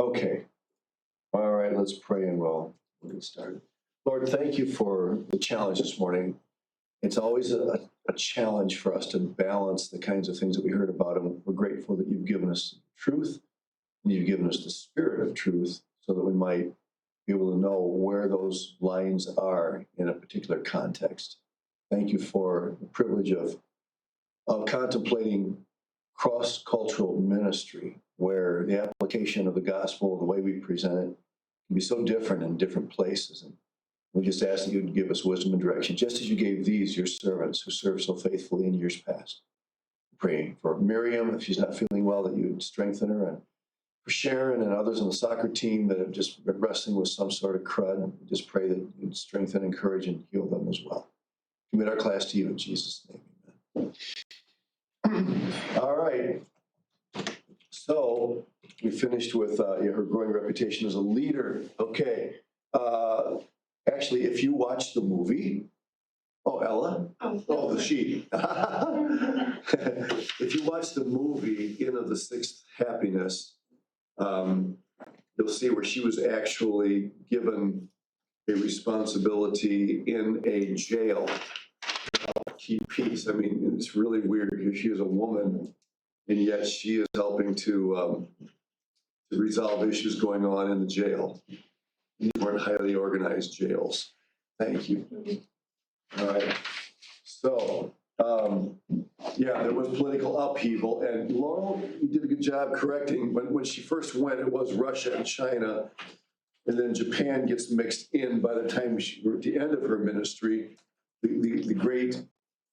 Okay. All right, let's pray and we'll get started. Lord, thank you for the challenge this morning. It's always a challenge for us to balance the kinds of things that we heard about, and we're grateful that you've given us truth and you've given us the spirit of truth so that we might be able to know where those lines are in a particular context. Thank you for the privilege of contemplating cross-cultural ministry, where the application of the gospel, the way we present it, can be so different in different places. And we just ask that you would give us wisdom and direction, just as you gave these, your servants, who served so faithfully in years past. Praying for Miriam, if she's not feeling well, that you would strengthen her, and for Sharon and others on the soccer team that have just been wrestling with some sort of crud. Just pray that you'd strengthen, encourage, and heal them as well. Commit our class to you in Jesus' name. Amen. All right. So we finished with her growing reputation as a leader. Okay. Actually, if you watch the movie, Ella? Oh, the sheep. If you watch the movie, Inn of the Sixth Happiness, you'll see where she was actually given a responsibility in a jail to keep peace. I mean, it's really weird because she is a woman, and yet she is helping to resolve issues going on in the jail. These weren't highly organized jails. Thank you. All right. So, yeah, there was political upheaval, and Laurel, you did a good job correcting. When she first went, it was Russia and China, and then Japan gets mixed in by the time we're at the end of her ministry. The great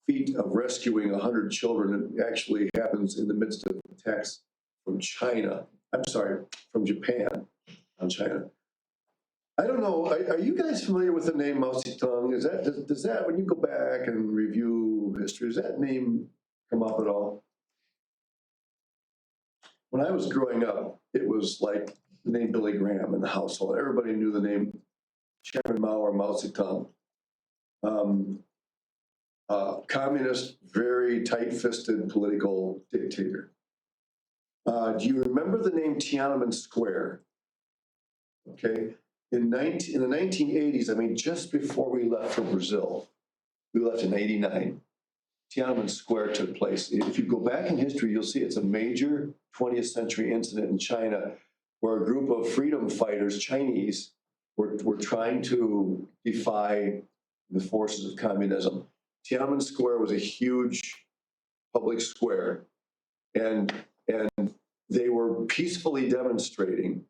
feat of rescuing 100 children actually happens in the midst of attacks from China. I'm sorry, from Japan on China. I don't know. Are you guys familiar with the name Mao Zedong? Does that, when you go back and review history, does that name come up at all? When I was growing up, it was like the name Billy Graham in the household. Everybody knew the name Chairman Mao or Mao Zedong. Communist, very tight-fisted political dictator. Do you remember the name Tiananmen Square? Okay. In the 1980s, I mean, just before we left for Brazil, we left in '89, Tiananmen Square took place. If you go back in history, you'll see it's a major 20th century incident in China where a group of freedom fighters, Chinese, were trying to defy the forces of communism. Tiananmen Square was a huge public square, and they were peacefully demonstrating.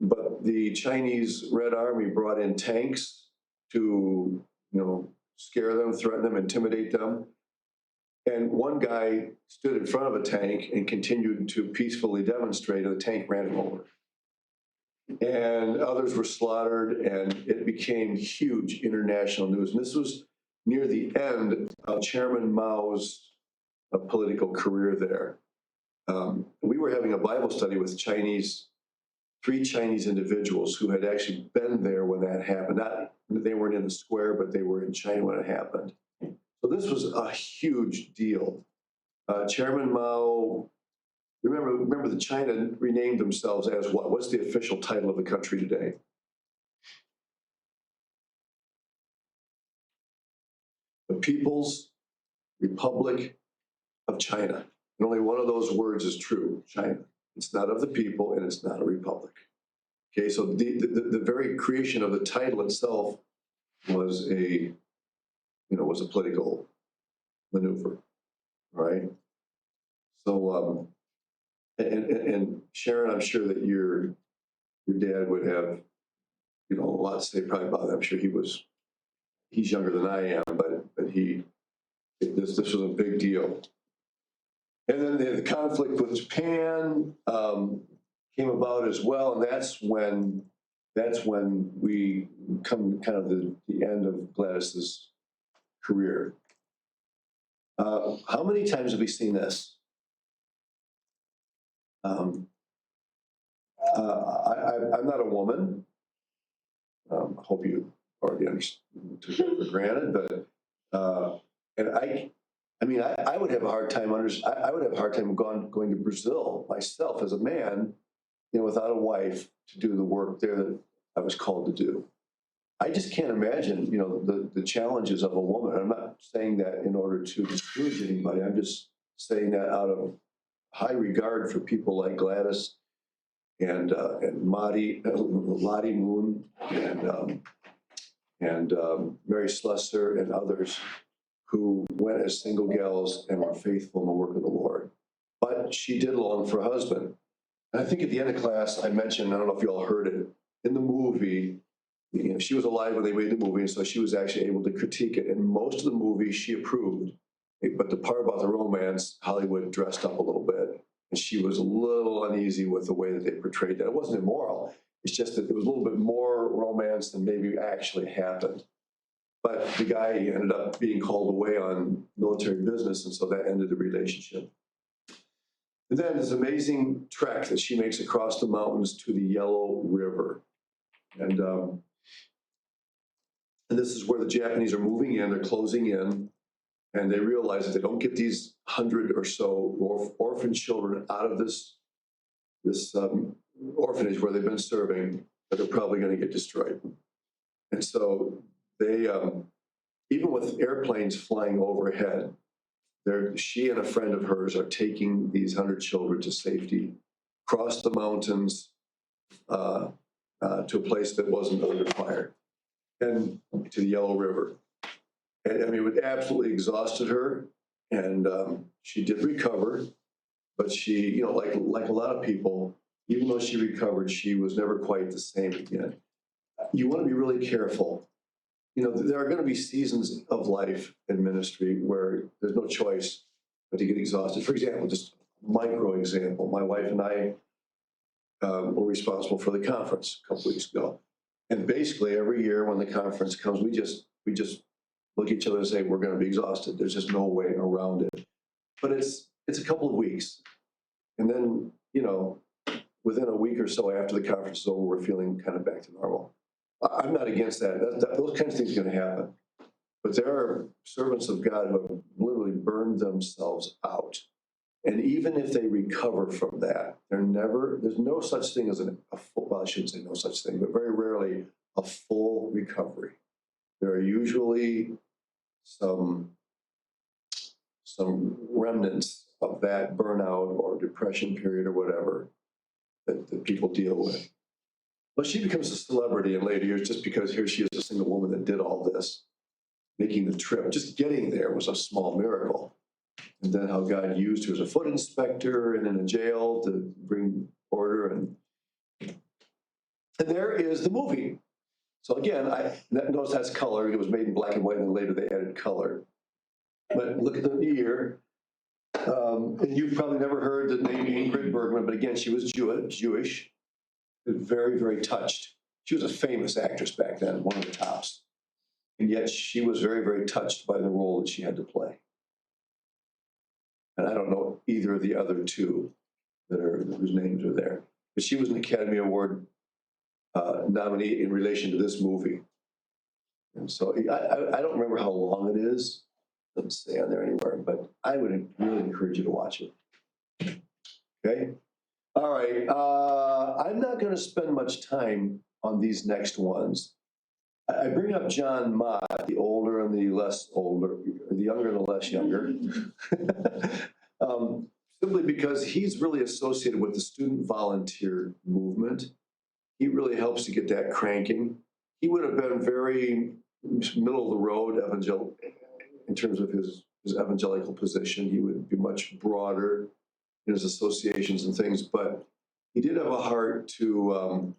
But the Chinese Red Army brought in tanks to, scare them, threaten them, intimidate them. And one guy stood in front of a tank and continued to peacefully demonstrate, and the tank ran him over. And others were slaughtered, and it became huge international news. And this was near the end of Chairman Mao's political career there. We were having a Bible study with three Chinese individuals who had actually been there when that happened. They weren't in the square, but they were in China when it happened. So this was a huge deal. Chairman Mao, remember that China renamed themselves as what? What's the official title of the country today? The People's Republic of China. And only one of those words is true, China. It's not of the people, and it's not a republic. Okay, so the very creation of the title itself was a political maneuver, right? So, and Sharon, I'm sure that your dad would have, a lot to say probably about that. I'm sure he's younger than I am, but this was a big deal. And then the conflict with Japan came about as well, and that's when we come kind of the end of Gladys's career. How many times have we seen this? I'm not a woman. I hope you already took that for granted, but and I would have a hard time going to Brazil myself as a man without a wife to do the work there that I was called to do. I just can't imagine, the challenges of a woman. I'm not saying that in order to discourage anybody. I'm just saying that out of high regard for people like Gladys and Lottie Moon and Mary Slessor and others who went as single gals and were faithful in the work of the Lord. But she did long for a husband. And I think at the end of class, I mentioned, I don't know if you all heard it, in the movie, she was alive when they made the movie, and so she was actually able to critique it. And most of the movie she approved, but the part about the romance, Hollywood dressed up a little bit. And she was a little uneasy with the way that they portrayed that. It wasn't immoral. It's just that it was a little bit more romance than maybe actually happened. But the guy ended up being called away on military business, and so that ended the relationship. And then this amazing trek that she makes across the mountains to the Yellow River. And this is where the Japanese are moving in, they're closing in, and they realize if they don't get these 100 or so orphan children out of this orphanage where they've been serving, that they're probably going to get destroyed. And so they, even with airplanes flying overhead, she and a friend of hers are taking these 100 children to safety, across the mountains to a place that wasn't under fire, and to the Yellow River. And I mean, it absolutely exhausted her, and she did recover, but she, like a lot of people, even though she recovered, she was never quite the same again. You want to be really careful. There are going to be seasons of life and ministry where there's no choice but to get exhausted. For example, just micro example, my wife and I were responsible for the conference a couple weeks ago. And basically every year when the conference comes, we just look at each other and say, we're going to be exhausted. There's just no way around it. But it's a couple of weeks. And then, within a week or so after the conference is over, we're feeling kind of back to normal. I'm not against that. Those kinds of things are going to happen. But there are servants of God who have literally burned themselves out. And even if they recover from that, there's no such thing as a full, well, I shouldn't say no such thing, but very rarely a full recovery. There are usually some remnants of that burnout or depression period or whatever that people deal with. Well, she becomes a celebrity in later years just because here she is, a single woman that did all this, making the trip. Just getting there was a small miracle. And then how God used her as a foot inspector and in a jail to bring order. And there is the movie. So again, notice that's color. It was made in black and white, and then later they added color. But look at the year. And you've probably never heard the name Ingrid Bergman, but again, she was Jewish. Very, very touched. She was a famous actress back then, one of the tops. And yet she was very, very touched by the role that she had to play. And I don't know either of the other two whose names are there. But she was an Academy Award nominee in relation to this movie. And so I don't remember how long it is. It doesn't say on there anywhere, but I would really encourage you to watch it. Okay? All right. I'm not going to spend much time on these next ones. I bring up John Mott, the older and the less older, the younger and the less younger, simply because he's really associated with the student volunteer movement. He really helps to get that cranking. He would have been very middle of the road evangelical in terms of his evangelical position. He would be much broader in his associations and things, but he did have a heart to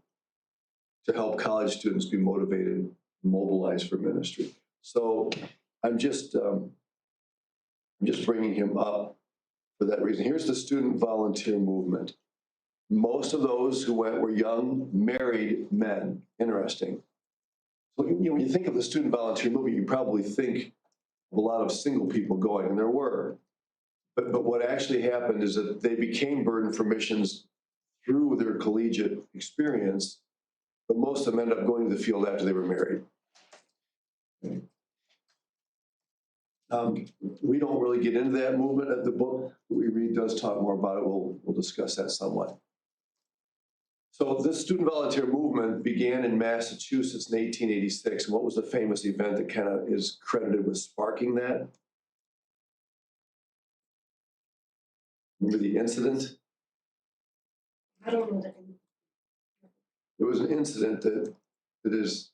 help college students be motivated, mobilized for ministry. So I'm just bringing him up for that reason. Here's the student volunteer movement. Most of those who went were young, married men. Interesting. So when you think of the student volunteer movement, you probably think of a lot of single people going, and there were. But what actually happened is that they became burden for missions through their collegiate experience, but most of them ended up going to the field after they were married. We don't really get into that movement. The book that we read does talk more about it. We'll discuss that somewhat. So this student volunteer movement began in Massachusetts in 1886. And what was the famous event that kind of is credited with sparking that? Remember the incident? I don't know that. There was an incident that is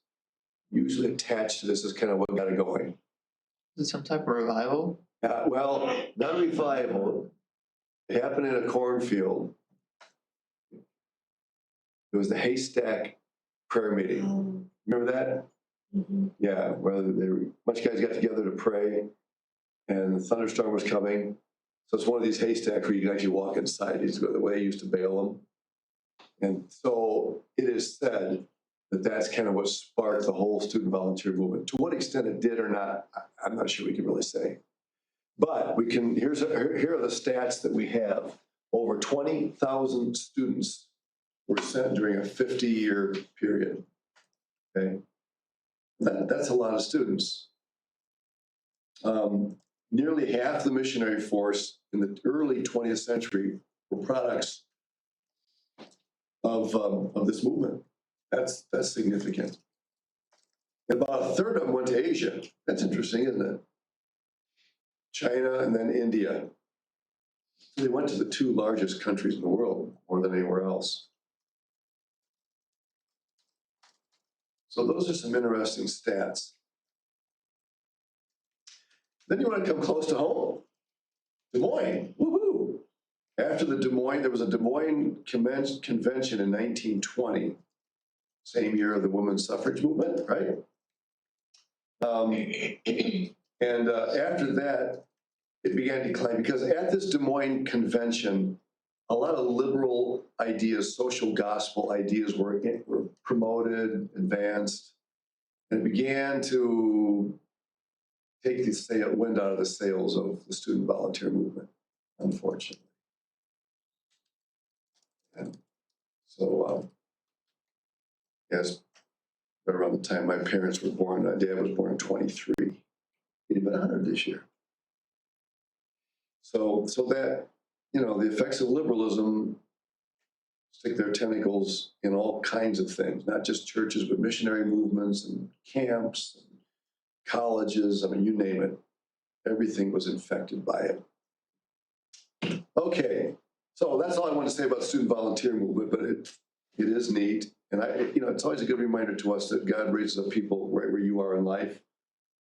usually attached to this as kind of what got it going. Is it some type of revival? Well, not a revival. It happened in a cornfield. It was the haystack prayer meeting. Remember that? Mhm. Yeah, where a bunch of guys got together to pray, and the thunderstorm was coming. So it's one of these haystacks where you can actually walk inside. It's the way I used to bail them. And so it is said that that's kind of what sparked the whole student volunteer movement. To what extent it did or not, I'm not sure we can really say. But we can. Here are the stats that we have. Over 20,000 students were sent during a 50-year period. Okay, that's a lot of students. Nearly half the missionary force in the early 20th century were products of this movement. That's significant. And about a third of them went to Asia. That's interesting, isn't it? China and then India. So they went to the two largest countries in the world, more than anywhere else. So those are some interesting stats. Then you want to come close to home. Des Moines, woohoo! After the Des Moines, there was a Des Moines convention in 1920, same year of the women's suffrage movement, right? And after that, it began to decline because at this Des Moines convention, a lot of liberal ideas, social gospel ideas were promoted, advanced, and it began to take the wind out of the sails of the student volunteer movement, unfortunately. And so, yes, around the time my parents were born, my dad was born in 23. He'd been 100 this year. So that, the effects of liberalism stick their tentacles in all kinds of things, not just churches, but missionary movements and camps, and colleges, I mean, you name it. Everything was infected by it. Okay, so that's all I want to say about the student volunteer movement, but it is neat. And it's always a good reminder to us that God raises up people right where you are in life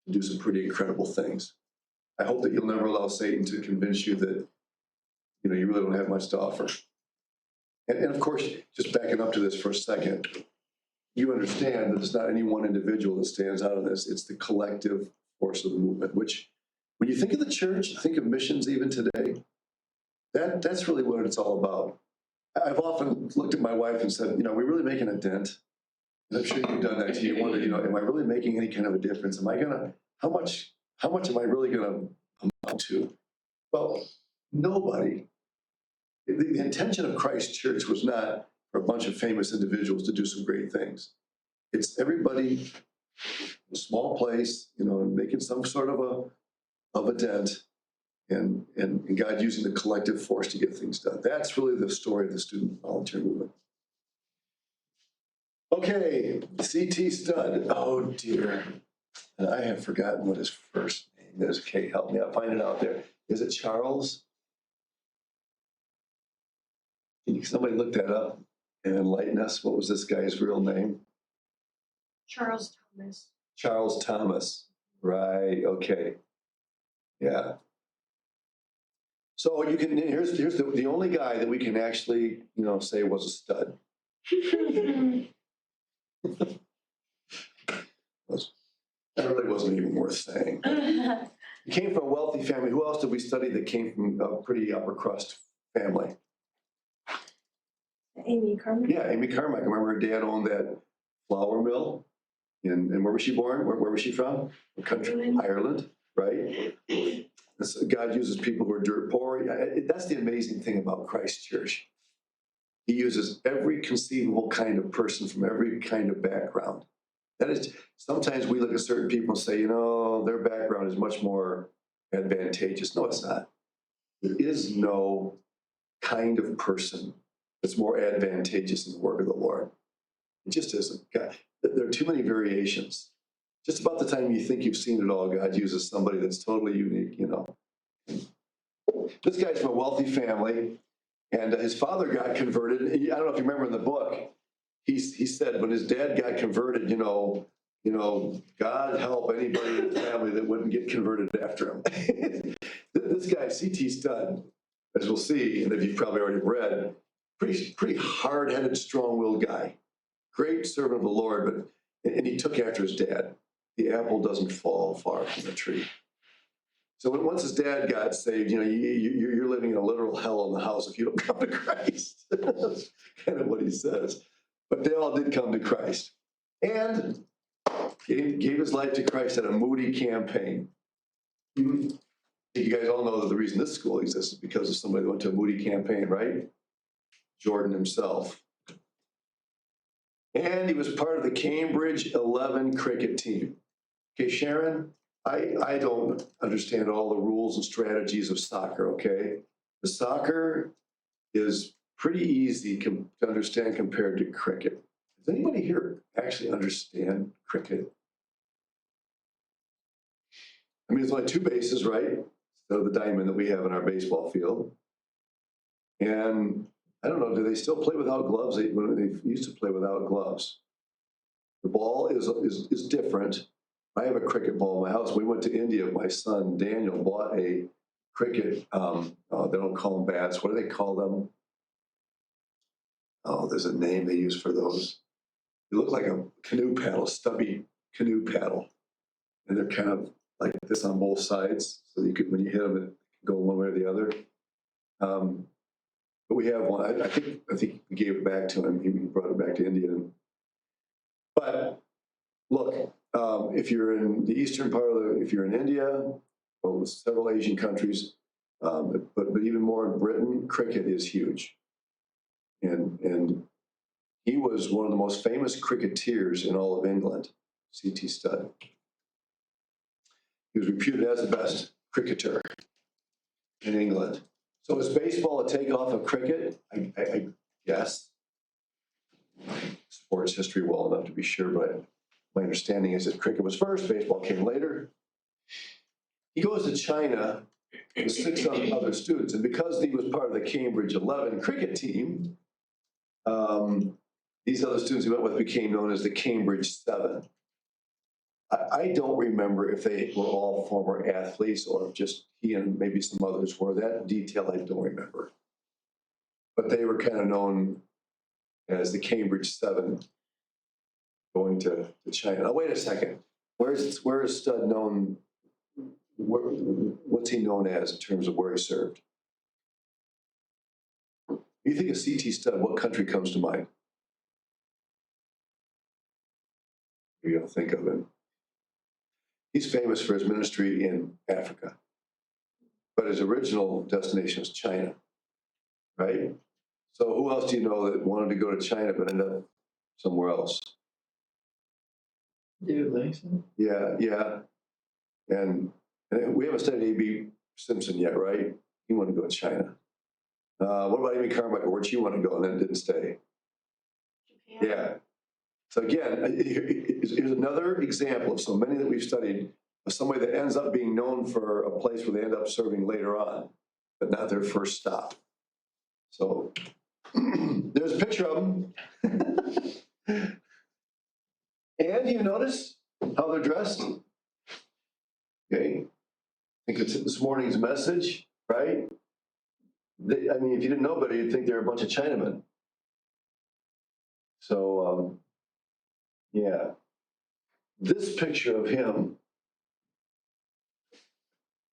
to do some pretty incredible things. I hope that you'll never allow Satan to convince you that, you really don't have much to offer. And of course, just backing up to this for a second, you understand that it's not any one individual that stands out of this. It's the collective force of the movement, which when you think of the church, think of missions even today, that's really what it's all about. I've often looked at my wife and said, are we really making a dent? And I'm sure you've done that too. You wonder, am I really making any kind of a difference? How much am I really gonna amount to? Well, nobody. The intention of Christ Church was not for a bunch of famous individuals to do some great things. It's everybody, a small place, making some sort of a dent, and God using the collective force to get things done. That's really the story of the student volunteer movement. Okay, C.T. Studd. Oh dear, and I have forgotten what his first name is. Okay, help me out. Find it out there. Is it Charles? Can somebody look that up and enlighten us? What was this guy's real name? Charles Thomas. Charles Thomas. Right. Okay. Yeah. So here's the only guy that we can actually say was a stud. That really wasn't even worth saying. He came from a wealthy family. Who else did we study that came from a pretty upper crust family? Amy Carmichael. Yeah, Amy Carmichael. Remember her dad owned that flour mill? And where was she born? Where was she from? What country? Ireland, right? God uses people who are dirt poor. That's the amazing thing about Christ Church. He uses every conceivable kind of person from every kind of background. That is, sometimes we look at certain people and say, their background is much more advantageous. No, it's not. There is no kind of person that's more advantageous in the work of the Lord. It just isn't. God, there are too many variations. Just about the time you think you've seen it all, God uses somebody that's totally unique, you know. This guy's from a wealthy family, and his father got converted. I don't know if you remember in the book, he said when his dad got converted, God help anybody in the family that wouldn't get converted after him. This guy, C.T. Studd, as we'll see, and if you've probably already read, pretty hard-headed, strong-willed guy. Great servant of the Lord, and he took after his dad. The apple doesn't fall far from the tree. So once his dad got saved, you're living in a literal hell in the house if you don't come to Christ. That's kind of what he says. But they all did come to Christ. And gave his life to Christ at a Moody campaign. You guys all know that the reason this school exists is because of somebody that went to a Moody campaign, right? Jordan himself. And he was part of the Cambridge 11 cricket team. Okay, Sharon, I don't understand all the rules and strategies of soccer, okay? The soccer is pretty easy to understand compared to cricket. Does anybody here actually understand cricket? I mean, there's only two bases, right? So the diamond that we have in our baseball field. And I don't know, do they still play without gloves? They used to play without gloves. The ball is different. I have a cricket ball in my house. We went to India. My son, Daniel, bought a cricket, they don't call them bats. What do they call them? Oh, there's a name they use for those. They look like a canoe paddle, stubby canoe paddle. And they're kind of like this on both sides. So you could, when you hit them, it can go one way or the other. But we have one. I think we gave it back to him. He brought it back to India. But look, if you're in the eastern part if you're in India, well, several Asian countries, but even more in Britain, cricket is huge. And he was one of the most famous cricketers in all of England, C.T. Studd. He was reputed as the best cricketer in England. So is baseball a takeoff of cricket? I guess. Sports history well enough to be sure, but my understanding is that cricket was first, baseball came later. He goes to China with 6 other students, and because he was part of the Cambridge 11 cricket team, these other students he went with became known as the Cambridge 7. I don't remember if they were all former athletes or if just he and maybe some others were. That detail I don't remember. But they were kind of known as the Cambridge 7 going to China. Now, wait a second. Where is Studd known? What's he known as in terms of where he served? You think of C.T. Studd, what country comes to mind? You don't think of him. He's famous for his ministry in Africa, but his original destination was China, right? So who else do you know that wanted to go to China but ended up somewhere else? David Livingstone? Yeah. And we haven't studied A.B. Simpson yet, right? He wanted to go to China. What about Amy Carmichael? Where'd she want to go and then didn't stay? Japan. Yeah. So again, here's another example of so many that we've studied of somebody that ends up being known for a place where they end up serving later on, but not their first stop. So there's a picture of them. And you notice how they're dressed? Okay. I think it's this morning's message, right? If you didn't know better, you'd think they're a bunch of Chinamen. So, yeah. This picture of him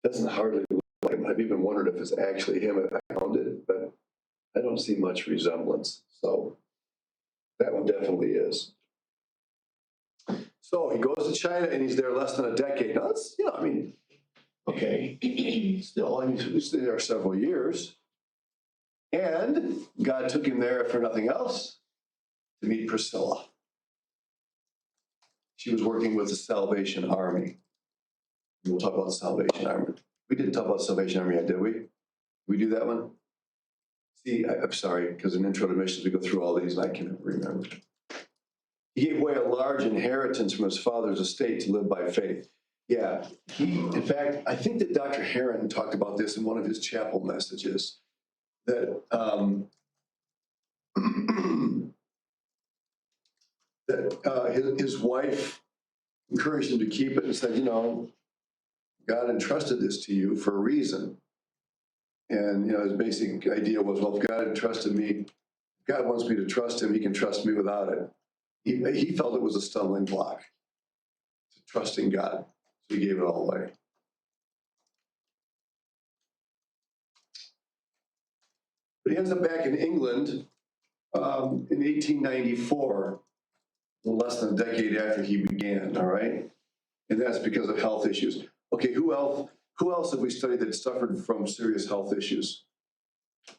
doesn't hardly look like him. I've even wondered if it's actually him if I found it, but I don't see much resemblance. So that one definitely is. So he goes to China and he's there less than a decade. Now that's, okay. Still, he's there several years. And God took him there, for nothing else, to meet Priscilla. She was working with the Salvation Army. We'll talk about the Salvation Army. We didn't talk about the Salvation Army yet, did we? Did we do that one? See, I'm sorry, because in Intro to Missions, we go through all these, and I can never remember. He gave away a large inheritance from his father's estate to live by faith. Yeah, in fact, I think that Dr. Heron talked about this in one of his chapel messages, that his wife encouraged him to keep it and said, God entrusted this to you for a reason. And, his basic idea was, well, if God entrusted me, if God wants me to trust him, he can trust me without it. He felt it was a stumbling block to trusting God. So he gave it all away. But he ends up back in England in 1894, less than a decade after he began, all right? And that's because of health issues. Okay, who else have we studied that suffered from serious health issues?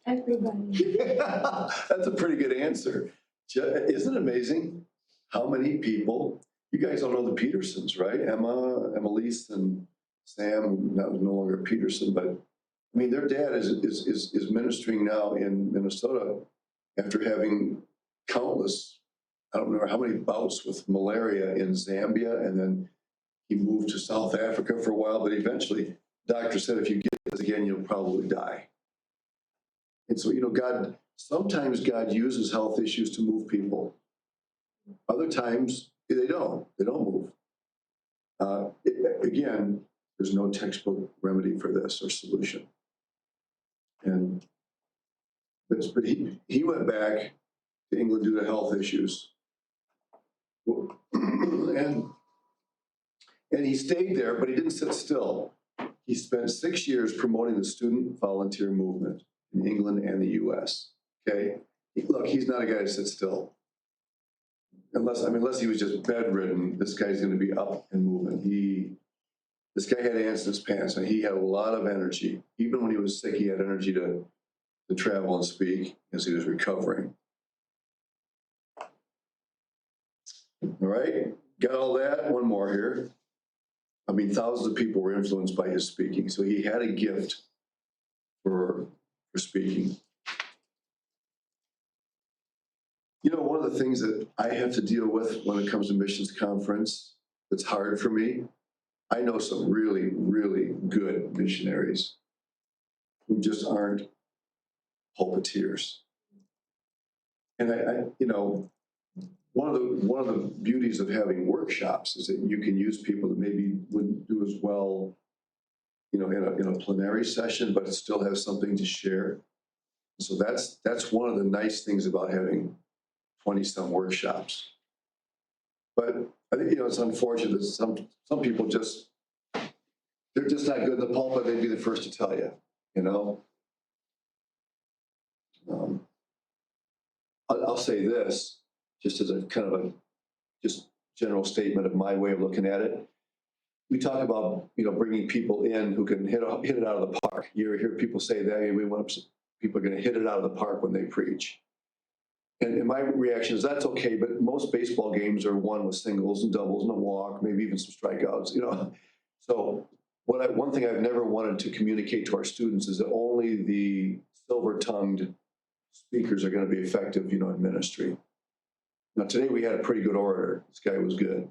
Everybody. That's a pretty good answer. Isn't it amazing how many people, you guys all know the Petersons, right? Emmylise and Sam, who now is no longer Peterson, but I mean, their dad is ministering now in Minnesota after having countless, I don't remember how many bouts with malaria in Zambia, and then he moved to South Africa for a while, but eventually, doctor said, if you get this again, you'll probably die. And so, sometimes God uses health issues to move people. Other times, they don't move. Again, there's no textbook remedy for this or solution. But he went back to England due to health issues. And he stayed there, but he didn't sit still. He spent 6 years promoting the student volunteer movement in England and the US. Okay? Look, he's not a guy to sit still. Unless he was just bedridden, this guy's going to be up and moving. This guy had ants in his pants, and he had a lot of energy. Even when he was sick, he had energy to travel and speak as he was recovering. All right, got all that? One more here. Thousands of people were influenced by his speaking, so he had a gift for speaking. One of the things that I have to deal with when it comes to missions conference that's hard for me, I know some really, really good missionaries who just aren't pulpiteers. And one of the beauties of having workshops is that you can use people that maybe wouldn't do as well, in a plenary session, but still have something to share. So that's one of the nice things about having 20-some workshops. But I think it's unfortunate that some people they're just not good in the pulpit. They'd be the first to tell you. I'll say this, just as a kind of a just general statement of my way of looking at it. We talk about bringing people in who can hit it out of the park. You hear people say that, hey, people are going to hit it out of the park when they preach. And my reaction is that's okay, but most baseball games are won with singles and doubles and a walk, maybe even some strikeouts. So one thing I've never wanted to communicate to our students is that only the silver-tongued speakers are going to be effective, in ministry. Now, today we had a pretty good orator. This guy was good.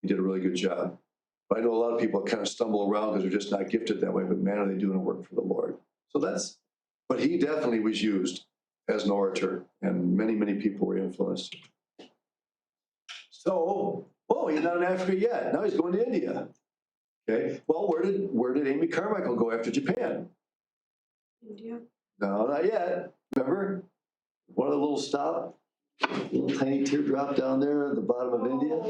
He did a really good job. But I know a lot of people kind of stumble around because they're just not gifted that way, but man, are they doing a work for the Lord. But he definitely was used as an orator, and many, many people were influenced. So, he's not in Africa yet. Now he's going to India. Okay, well, where did Amy Carmichael go after Japan? India. No, not yet. Remember? One of the little tiny teardrop down there at the bottom of India?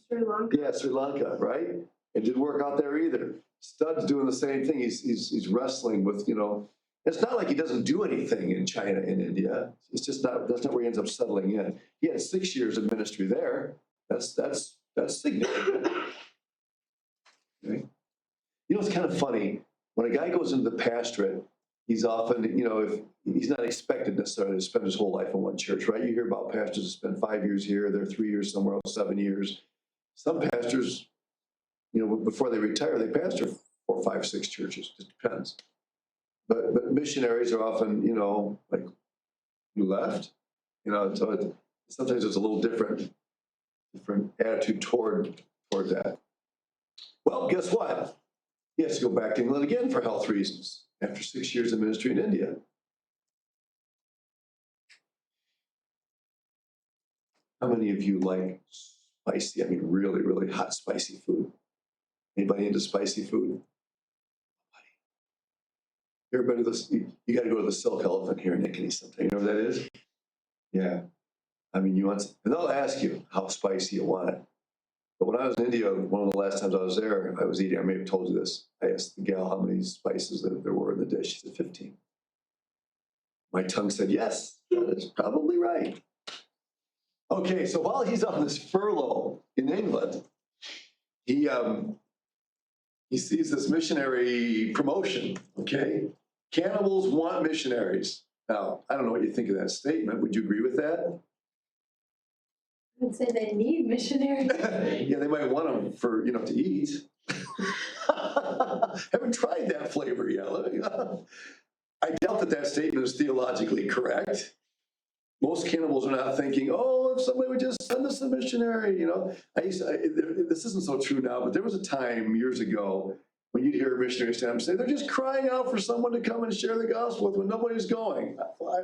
Sri Lanka. Yeah, Sri Lanka, right? It didn't work out there either. Stud's doing the same thing. He's wrestling with, it's not like he doesn't do anything in China and India. It's just that's not where he ends up settling in. He had 6 years of ministry there. That's significant. Okay. It's kind of funny. When a guy goes into the pastorate, he's often, if he's not expected necessarily to spend his whole life in one church, right? You hear about pastors that spend 5 years here, they're 3 years somewhere else, 7 years. Some pastors, before they retire, they pastor 4, 5, 6 churches. Just depends. but missionaries are often, you know, like, you left, you know, so sometimes it's a little different attitude toward that. Well, guess what? He has to go back to England again for health reasons after 6 years of ministry in India. How many of you like spicy, I mean, really, really hot, spicy food? Anybody into spicy food? Everybody, you got to go to the Silk Elephant here in Nickety sometime. You know where that is? Yeah. I mean, and they'll ask you how spicy you want it. But when I was in India, one of the last times I was there, I was eating, I may have told you this. I asked the gal how many spices there were in the dish. She said 15. My tongue said, yes, that is probably right. Okay, so while he's on this furlough in England, he sees this missionary promotion, okay? Cannibals want missionaries. Now, I don't know what you think of that statement. Would you agree with that? I would say they need missionaries. Yeah, they might want them for, you know, to eat. Haven't tried that flavor yet. I doubt that statement is theologically correct. Most cannibals are not thinking, oh, if somebody would just send us a missionary, you know. This isn't so true now, but there was a time years ago when you'd hear a missionary stand up and say, they're just crying out for someone to come and share the gospel with when nobody's going.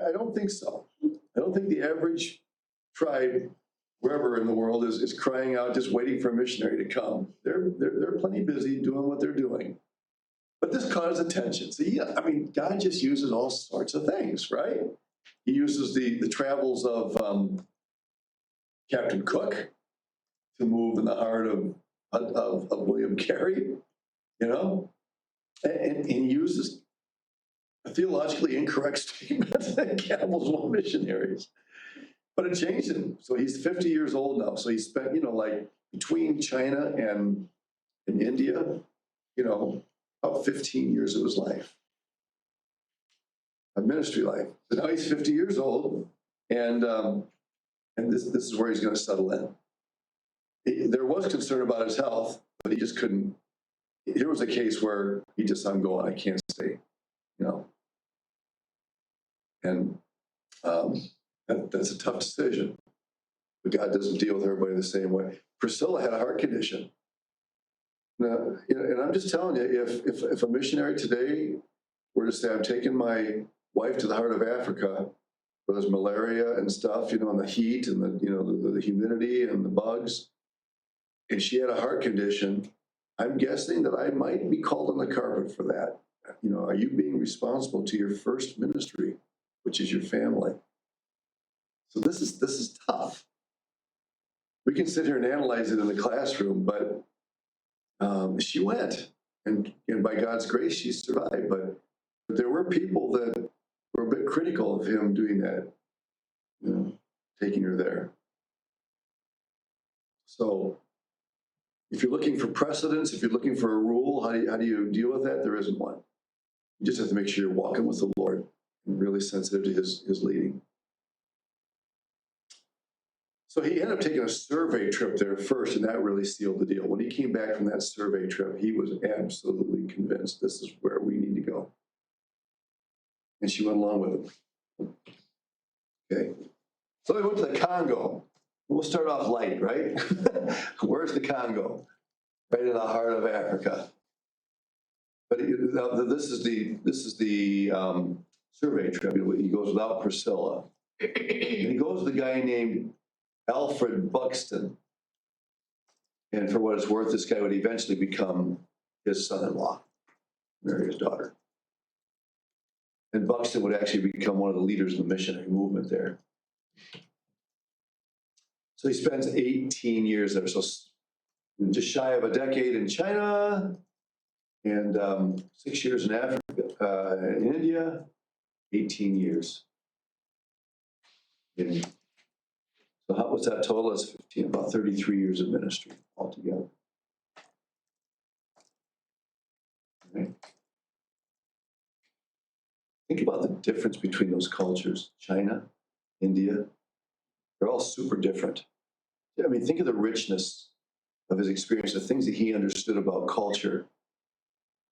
I don't think so. I don't think the average tribe, wherever in the world, is crying out, just waiting for a missionary to come. They're plenty busy doing what they're doing. But this caught his attention. See, I mean, God just uses all sorts of things, right? He uses the travels of Captain Cook to move in the heart of William Carey, you know? And he uses a theologically incorrect statement that cannibals want missionaries. But it changed him. So he's 50 years old now. So he spent, you know, like between China and India, you know, about 15 years of his life, of ministry life. So now he's 50 years old, and this is where he's going to settle in. There was concern about his health, but he just couldn't. Here was a case where he just, I'm going, I can't stay, you know. And that's a tough decision. But God doesn't deal with everybody the same way. Priscilla had a heart condition. Now, and I'm just telling you, if a missionary today were to say, I'm taking my wife to the heart of Africa, where there's malaria and stuff, you know, and the heat and the, you know, the humidity and the bugs, and she had a heart condition, I'm guessing that I might be called on the carpet for that. You know, are you being responsible to your first ministry, which is your family? So this is tough. We can sit here and analyze it in the classroom, but she went, and by God's grace, she survived. But there were people that were a bit critical of him doing that, you know, taking her there. So if you're looking for precedence, if you're looking for a rule, how do you deal with that? There isn't one. You just have to make sure you're walking with the Lord and really sensitive to his leading. So he ended up taking a survey trip there first, and that really sealed the deal. When he came back from that survey trip, he was absolutely convinced this is where we need to go. And she went along with him. Okay. So we went to the Congo. We'll start off light, right? Where's the Congo? Right in the heart of Africa. But this is the survey trip. He goes without Priscilla. And he goes with a guy named Alfred Buxton. And for what it's worth, this guy would eventually become his son-in-law, marry his daughter. And Buxton would actually become one of the leaders of the missionary movement there. So he spends 18 years there, so just shy of a decade in China, and 6 years in Africa, in India, 18 years. So what's that total? That's 15, about 33 years of ministry altogether. Right. Think about the difference between those cultures, China, India. They're all super different. I mean, think of the richness of his experience, the things that he understood about culture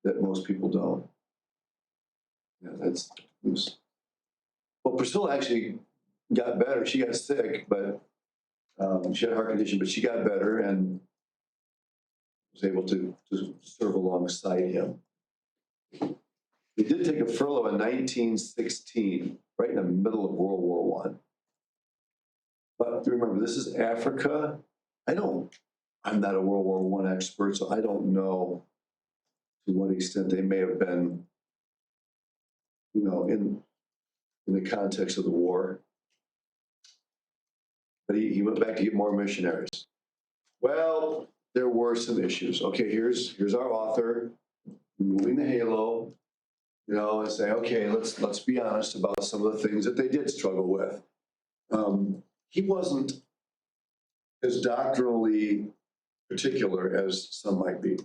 that most people don't. Yeah, oops. Well, Priscilla actually got better. She got sick, but she had a heart condition, but she got better and was able to serve alongside him. He did take a furlough in 1916, right in the middle of World War I. But remember, this is Africa. I'm not a World War I expert, so I don't know to what extent they may have been, in the context of the war. But he went back to get more missionaries. Well, there were some issues. Okay, here's our author, removing the halo, and say, okay, let's be honest about some of the things that they did struggle with. He wasn't as doctrinally particular as some might be.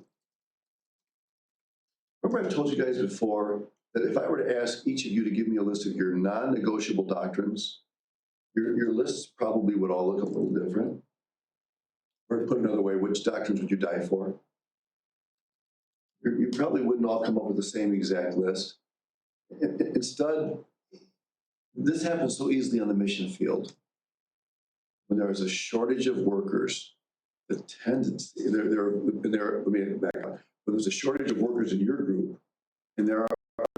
Remember, I've told you guys before that if I were to ask each of you to give me a list of your non-negotiable doctrines, your lists probably would all look a little different. Or to put another way, which doctrines would you die for? You probably wouldn't all come up with the same exact list. Instead, this happens so easily on the mission field. When there is a shortage of workers, the tendency, let me back up. When there's a shortage of workers in your group, and there are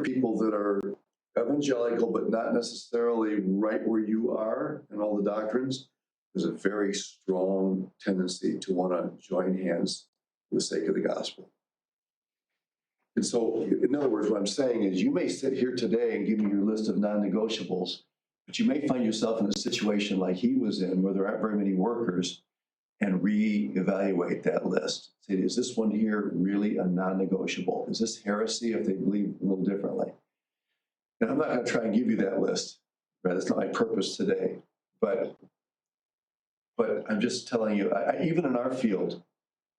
people that are evangelical, but not necessarily right where you are in all the doctrines, there's a very strong tendency to want to join hands for the sake of the gospel. And so, in other words, what I'm saying is you may sit here today and give me your list of non-negotiables, but you may find yourself in a situation like he was in, where there aren't very many workers, and reevaluate that list. Say, is this one here really a non-negotiable? Is this heresy if they believe a little differently? And I'm not going to try and give you that list, right? That's not my purpose today. But I'm just telling you, even in our field,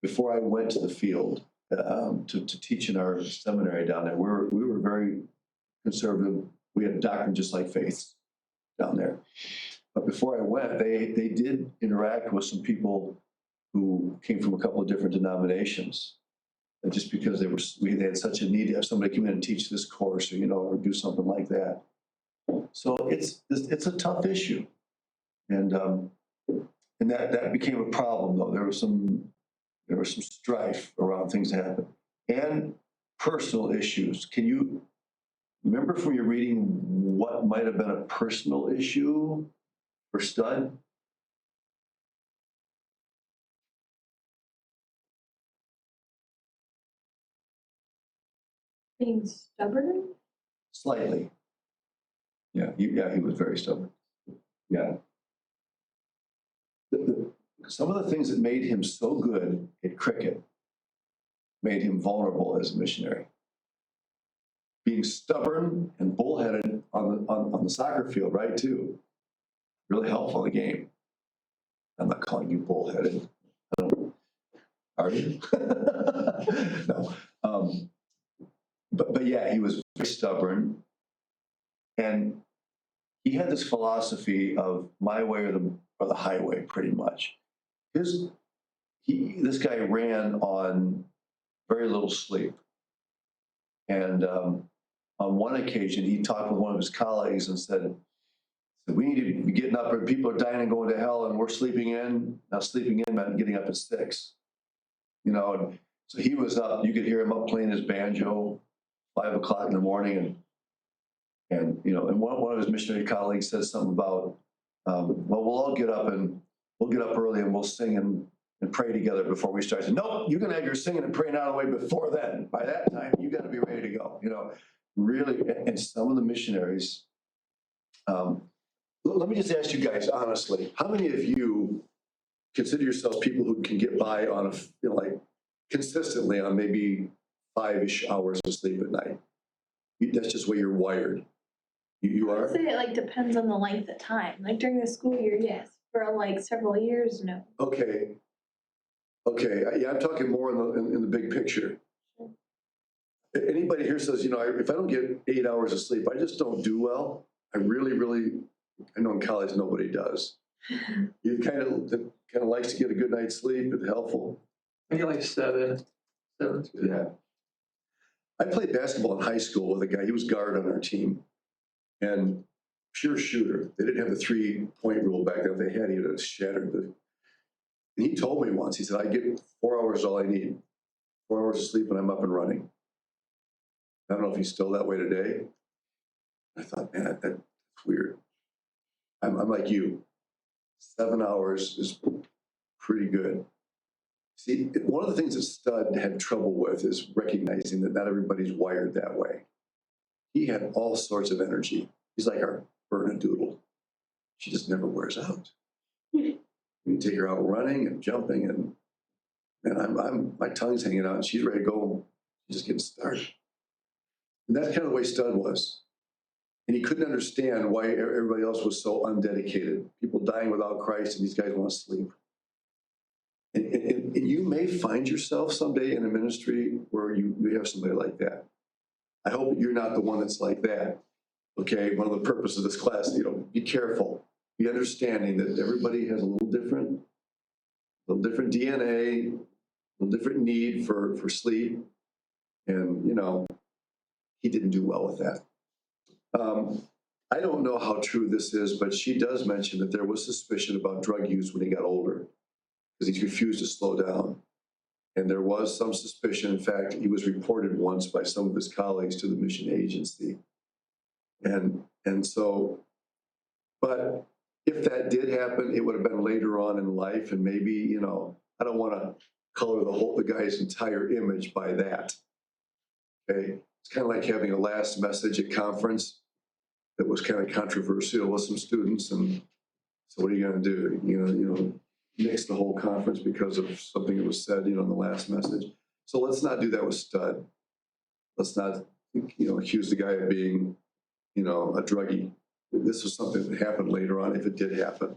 before I went to the field to teach in our seminary down there, we were very conservative. We had a doctrine just like faith down there. But before I went, they did interact with some people who came from a couple of different denominations. And just because they had such a need to have somebody come in and teach this course, or do something like that. So it's a tough issue, and that became a problem. Though there was some strife around things that happened, and personal issues. Can you remember from your reading what might have been a personal issue for Stud? Being stubborn? Slightly. Yeah, he was very stubborn. Yeah. Some of the things that made him so good at cricket made him vulnerable as a missionary. Being stubborn and bullheaded on the soccer field, right, too. Really helpful in the game. I'm not calling you bullheaded. Are you? No. But yeah, he was very stubborn. And he had this philosophy of my way or the highway, pretty much. This guy ran on very little sleep. And on one occasion, he talked with one of his colleagues and said, we need to be getting up, and people are dying and going to hell, and we're sleeping in. Now, sleeping in meant getting up at 6. And so he was up. You could hear him up playing his banjo, 5 o'clock in the morning, and one of his missionary colleagues said something about, well, we'll all get up and we'll get up early and we'll sing and pray together before we start. I said, no, you're going to have your singing and praying out of the way before then. By that time, you got to be ready to go. Really, and some of the missionaries. Let me just ask you guys honestly: how many of you consider yourselves people who can get by on consistently on maybe 5-ish hours of sleep at night? That's just where you're wired. You are? I'd say it depends on the length of time. During the school year, yes. For several years, no. Okay. Yeah, I'm talking more in the big picture. Sure. Anybody here says, if I don't get 8 hours of sleep, I just don't do well. I know in college nobody does. You kind of likes to get a good night's sleep. It's helpful. I get 7. 7's good. Yeah. I played basketball in high school with a guy, he was guard on our team, and pure shooter. They didn't have the 3-point rule back then. If they had, he'd have shattered the. And he told me once, he said, I get 4 hours is all I need. 4 hours of sleep and I'm up and running. I don't know if he's still that way today. I thought, man, that's weird. I'm like you. 7 hours is pretty good. See, one of the things that Stud had trouble with is recognizing that not everybody's wired that way. He had all sorts of energy. He's like our Bernedoodle. She just never wears out. You take her out running and jumping, and my tongue's hanging out, and she's ready to go. She's just getting started. And that's kind of the way Stud was. And he couldn't understand why everybody else was so undedicated. People dying without Christ, and these guys want to sleep. And you may find yourself someday in a ministry where you have somebody like that. I hope you're not the one that's like that. Okay, one of the purposes of this class, be careful. Be understanding that everybody has a little different DNA, a little different need for sleep. And, he didn't do well with that. I don't know how true this is, but she does mention that there was suspicion about drug use when he got older because he refused to slow down. And there was some suspicion. In fact, he was reported once by some of his colleagues to the mission agency. And so, but if that did happen, it would have been later on in life. And maybe, I don't want to color the guy's entire image by that. Okay. It's kind of like having a last message at conference that was kind of controversial with some students. And so what are you going to do? Mix the whole conference because of something that was said, in the last message. So let's not do that with Stud. Let's not, accuse the guy of being, a druggie. This was something that happened later on, if it did happen.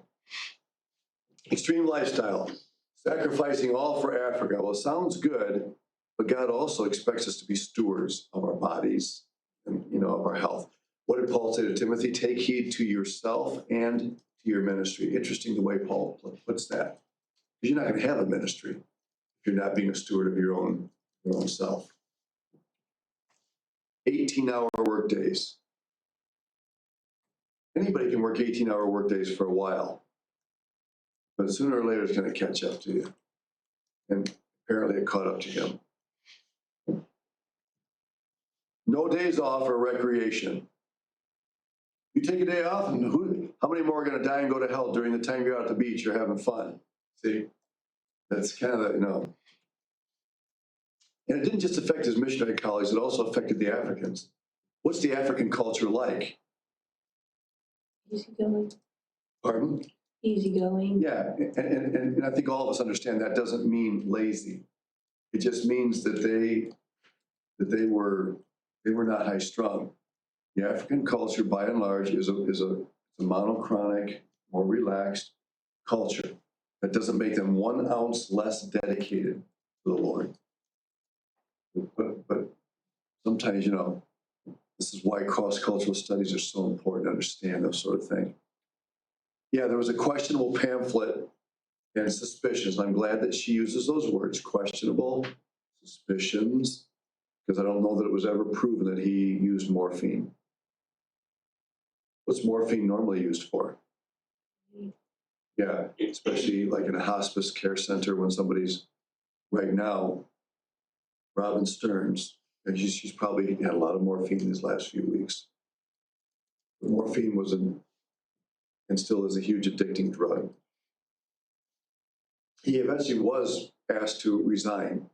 Extreme lifestyle, sacrificing all for Africa. Well, it sounds good, but God also expects us to be stewards of our bodies and, of our health. What did Paul say to Timothy? Take heed to yourself and to your ministry. Interesting the way Paul puts that. Because you're not going to have a ministry if you're not being a steward of your own self. 18-hour work days. Anybody can work 18-hour work days for a while, but sooner or later it's going to catch up to you. And apparently it caught up to him. No days off for recreation. You take a day off, and how many more are going to die and go to hell during the time you're out at the beach or having fun? See, that's kind of, And it didn't just affect his missionary colleagues, it also affected the Africans. What's the African culture like? Easygoing. Pardon? Easygoing. Yeah, and I think all of us understand that doesn't mean lazy. It just means that they were not high strung. The African culture, by and large, is a monochronic, more relaxed culture that doesn't make them 1 ounce less dedicated to the Lord. But sometimes, this is why cross-cultural studies are so important to understand those sort of things. Yeah, there was a questionable pamphlet and suspicions. I'm glad that she uses those words, questionable, suspicions, because I don't know that it was ever proven that he used morphine. What's morphine normally used for? Yeah, especially like in a hospice care center when somebody's, right now, Robin Stearns, and she's probably had a lot of morphine these last few weeks. But morphine was and still is a huge addicting drug. He eventually was asked to resign.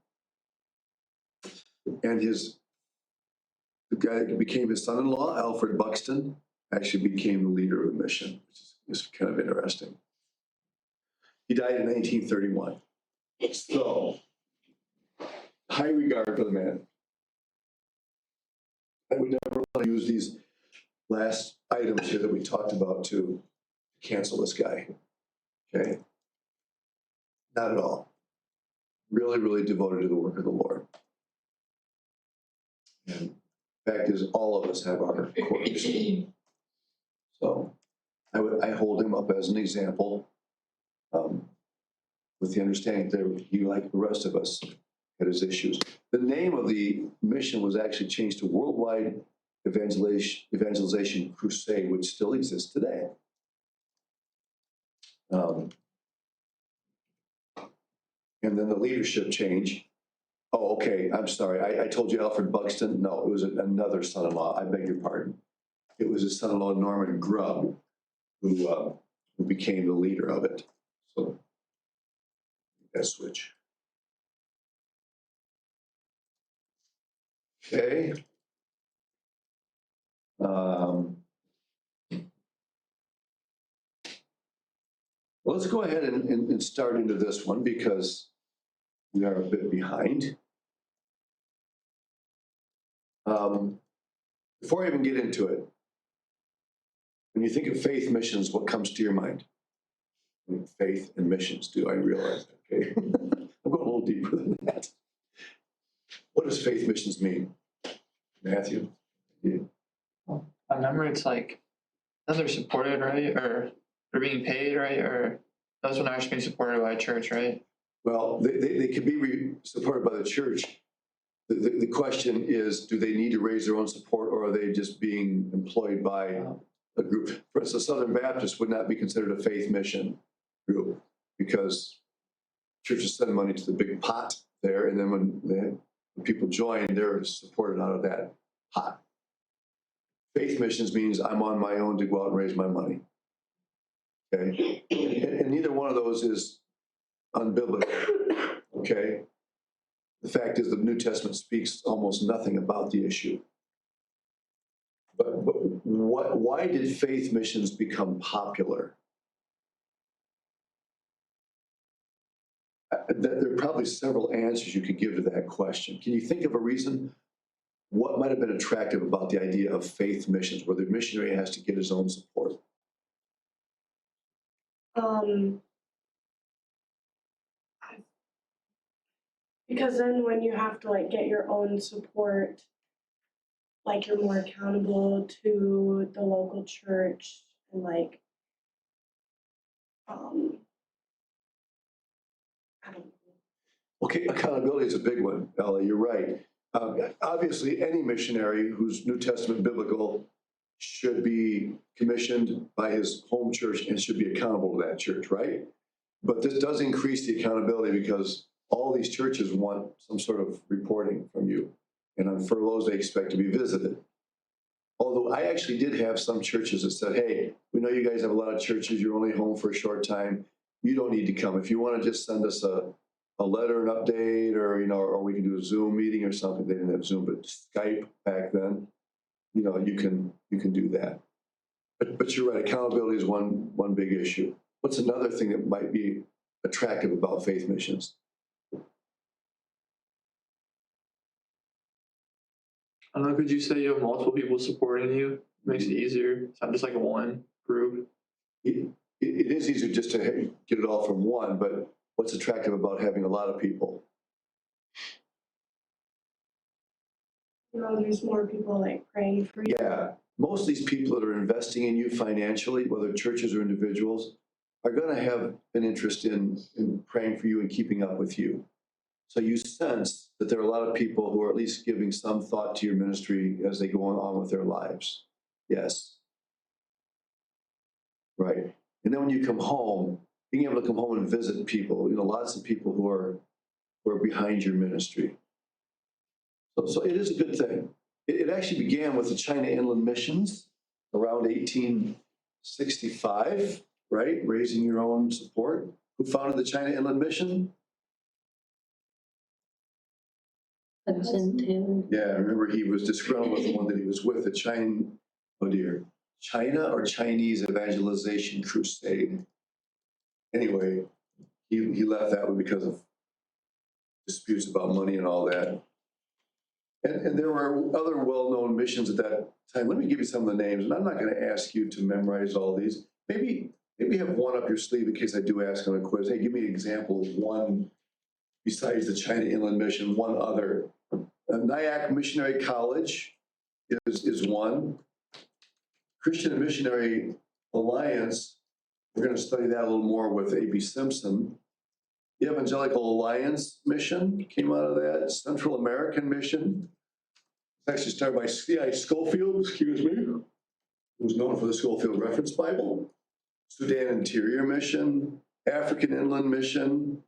And the guy that became his son-in-law, Alfred Buxton, actually became the leader of the mission, which is kind of interesting. He died in 1931. So, high regard for the man. I would never want to use these last items here that we talked about to cancel this guy. Okay? Not at all. Really, really devoted to the work of the Lord. And the fact is, all of us have our quirks. So I hold him up as an example with the understanding that he, like the rest of us, had his issues. The name of the mission was actually changed to Worldwide Evangelization Crusade, which still exists today. And then the leadership change. Oh, okay, I'm sorry. I told you Alfred Buxton. No, it was another son-in-law. I beg your pardon. It was his son-in-law, Norman Grubb, who became the leader of it. So that switch. Okay. Well, let's go ahead and start into this one because we are a bit behind. Before I even get into it, when you think of faith missions, what comes to your mind? Faith and missions, do I realize? Okay. I'm going a little deeper than that. What does faith missions mean? Matthew? Yeah. I remember it's like, that they're supported, right? Or they're being paid, right? Or those when actually being supported by a church, right? Well, they can be supported by the church. The question is, do they need to raise their own support or are they just being employed by a group? For instance, Southern Baptist would not be considered a faith mission group because churches send money to the big pot there, and then when people join, they're supported out of that pot. Faith missions means I'm on my own to go out and raise my money. Okay, and neither one of those is unbiblical. Okay, the fact is the New Testament speaks almost nothing about the issue. But why did faith missions become popular? There are probably several answers you could give to that question. Can you think of a reason? What might have been attractive about the idea of faith missions, where the missionary has to get his own support? Because then when you have to like get your own support, like you're more accountable to the local church and like, I don't know. Okay, accountability is a big one, Ella, you're right. Obviously, any missionary who's New Testament biblical should be commissioned by his home church and should be accountable to that church, right? But this does increase the accountability because all these churches want some sort of reporting from you. And on furloughs, they expect to be visited. Although I actually did have some churches that said, hey, we know you guys have a lot of churches, you're only home for a short time. You don't need to come. If you want to just send us a letter, an update, or, or we can do a Zoom meeting or something. They didn't have Zoom, but Skype back then, you can do that. But you're right, accountability is one big issue. What's another thing that might be attractive about faith missions? I don't know, could you say you have multiple people supporting you? It makes it easier. It's not just like a one group. It is easier just to get it all from one, but what's attractive about having a lot of people? There's more people like praying for you. Yeah, most of these people that are investing in you financially, whether churches or individuals, are going to have an interest in praying for you and keeping up with you. So you sense that there are a lot of people who are at least giving some thought to your ministry as they go on with their lives. Yes. Right. And then when you come home, being able to come home and visit people, lots of people who are behind your ministry. So it is a good thing. It actually began with the China Inland Missions around 1865, right? Raising your own support. Who founded the China Inland Mission? Hudson Taylor. Yeah, I remember he was disgruntled with the one that he was with, the China or Chinese Evangelization Crusade. Anyway, he left that one because of disputes about money and all that. And there were other well-known missions at that time. Let me give you some of the names, and I'm not going to ask you to memorize all these. Maybe have one up your sleeve in case I do ask on a quiz. Hey, give me an example of one besides the China Inland Mission, one other. Nyack Missionary College is one. Christian and Missionary Alliance, we're going to study that a little more with A.B. Simpson. The Evangelical Alliance Mission came out of that. Central American Mission. It's actually started by C.I. Schofield, excuse me, who was known for the Schofield Reference Bible. Sudan Interior Mission, African Inland Mission.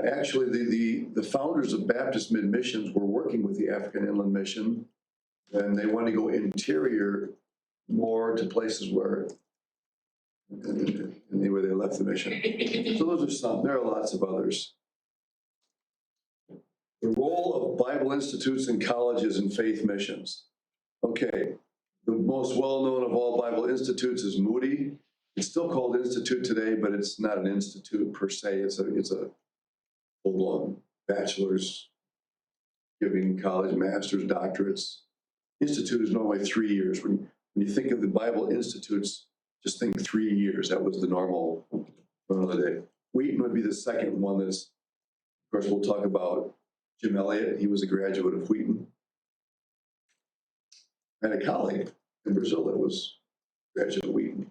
Actually, the founders of Baptist Mid Missions were working with the African Inland Mission, and they wanted to go interior more to places where where they left the mission. So those are some. There are lots of others. The role of Bible institutes and colleges in faith missions. Okay, the most well-known of all Bible institutes is Moody. It's still called Institute today, but it's not an institute per se. It's a full-on bachelor's, giving college, master's, doctorates. Institute is normally 3 years. When you think of the Bible institutes, just think 3 years. That was the normal run of the day. Wheaton would be the second one. That's, of course, we'll talk about Jim Elliott. He was a graduate of Wheaton. I had a colleague in Brazil that was a graduate of Wheaton.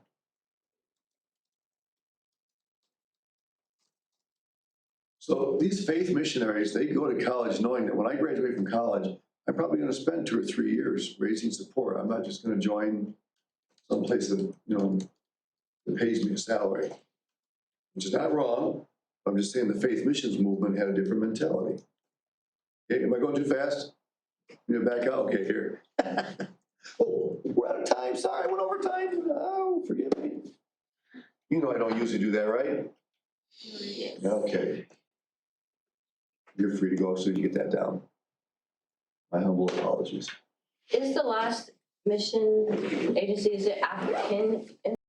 So these faith missionaries, they go to college knowing that when I graduate from college, I'm probably going to spend 2 or 3 years raising support. I'm not just going to join someplace that, that pays me a salary, which is not wrong. I'm just saying the faith missions movement had a different mentality. Okay, am I going too fast? Back out. Okay, here. Oh, we're out of time. Sorry, I went over time. Oh, forgive me. I don't usually do that, right? Yes. Okay. You're free to go as soon as you get that down. My humble apologies. Is the last mission agency, is it African